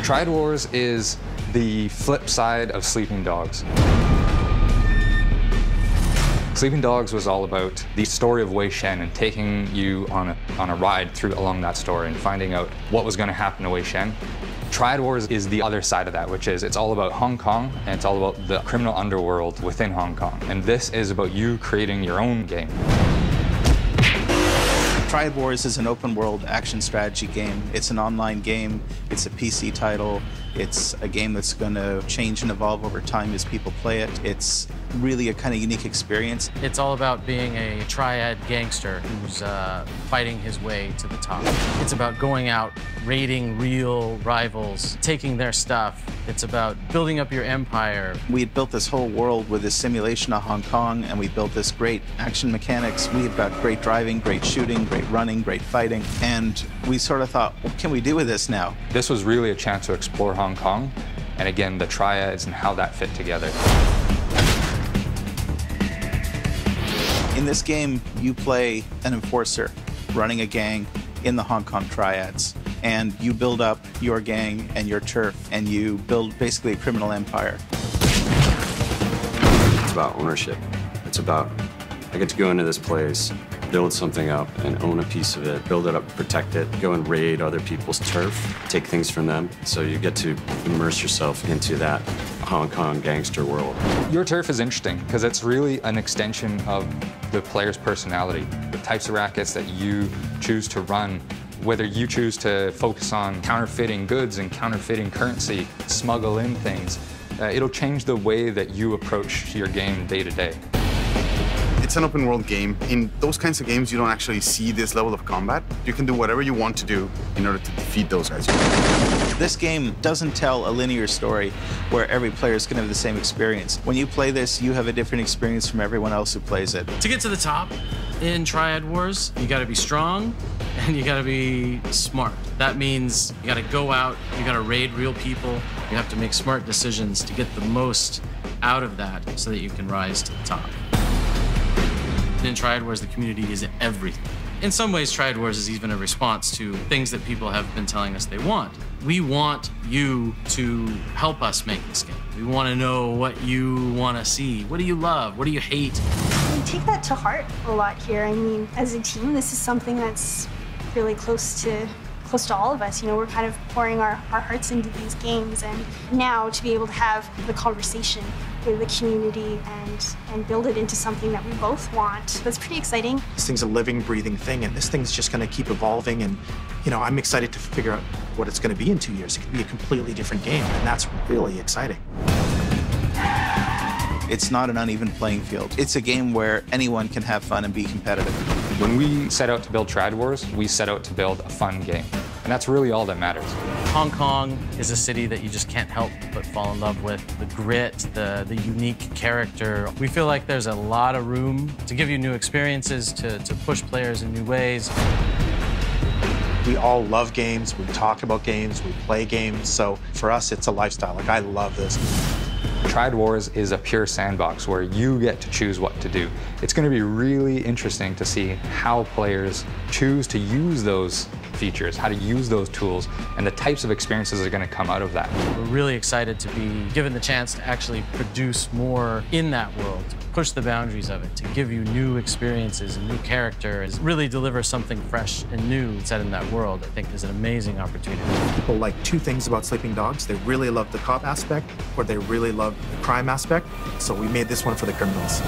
Triad Wars is the flip side of Sleeping Dogs. Sleeping Dogs was all about the story of Wei Shen and taking you on a ride along that story and finding out what was going to happen to Wei Shen. Triad Wars is the other side of that, which is it's all about Hong Kong and it's all about the criminal underworld within Hong Kong. And this is about you creating your own game. Triad Wars is an open world action strategy game. It's an online game, it's a PC title, it's a game that's going to change and evolve over time as people play it. It's really a kind of unique experience. It's all about being a triad gangster who's fighting his way to the top. It's about going out, raiding real rivals, taking their stuff. It's about building up your empire. We had built this whole world with this simulation of Hong Kong, and we built this great action mechanics. We've got great driving, great shooting, great running, great fighting, and we sort of thought, what can we do with this now? This was really a chance to explore Hong Kong, and again, the triads and how that fit together. In this game, you play an enforcer running a gang in the Hong Kong triads, and you build up your gang and your turf, and you build basically a criminal empire. It's about ownership. It's about, I get to go into this place, build something up and own a piece of it, build it up, protect it, go and raid other people's turf, take things from them. So you get to immerse yourself into that Hong Kong gangster world. Your turf is interesting because it's really an extension of the player's personality. The types of rackets that you choose to run, whether you choose to focus on counterfeiting goods and counterfeiting currency, smuggle in things, it'll change the way that you approach your game day to day. It's an open world game. In those kinds of games, you don't actually see this level of combat. You can do whatever you want to do in order to defeat those guys. This game doesn't tell a linear story where every player is going to have the same experience. When you play this, you have a different experience from everyone else who plays it. To get to the top in Triad Wars, you gotta be strong and you gotta be smart. That means you gotta go out, you gotta raid real people, you have to make smart decisions to get the most out of that so that you can rise to the top. In Triad Wars, the community is everything. In some ways, Triad Wars is even a response to things that people have been telling us they want. We want you to help us make this game. We want to know what you want to see. What do you love? What do you hate? We take that to heart a lot here. I mean, as a team, this is something that's really close to all of us. You know, we're kind of pouring our hearts into these games, and now to be able to have the conversation with the community and build it into something that we both want, that's pretty exciting. This thing's a living, breathing thing, and this thing's just going to keep evolving, and you know, I'm excited to figure out what it's going to be in 2 years. It could be a completely different game, and that's really exciting. It's not an uneven playing field. It's a game where anyone can have fun and be competitive. When we set out to build Triad Wars, we set out to build a fun game. And that's really all that matters. Hong Kong is a city that you just can't help but fall in love with. The grit, the unique character. We feel like there's a lot of room to give you new experiences, to push players in new ways. We all love games, we talk about games, we play games, so for us it's a lifestyle. Like, I love this. Triad Wars is a pure sandbox where you get to choose what to do. It's going to be really interesting to see how players choose to use those features, how to use those tools, and the types of experiences that are going to come out of that. We're really excited to be given the chance to actually produce more in that world, to push the boundaries of it, to give you new experiences and new characters, really deliver something fresh and new set in that world. I think is an amazing opportunity. People like two things about Sleeping Dogs. They really love the cop aspect, or they really love the crime aspect. So we made this one for the criminals.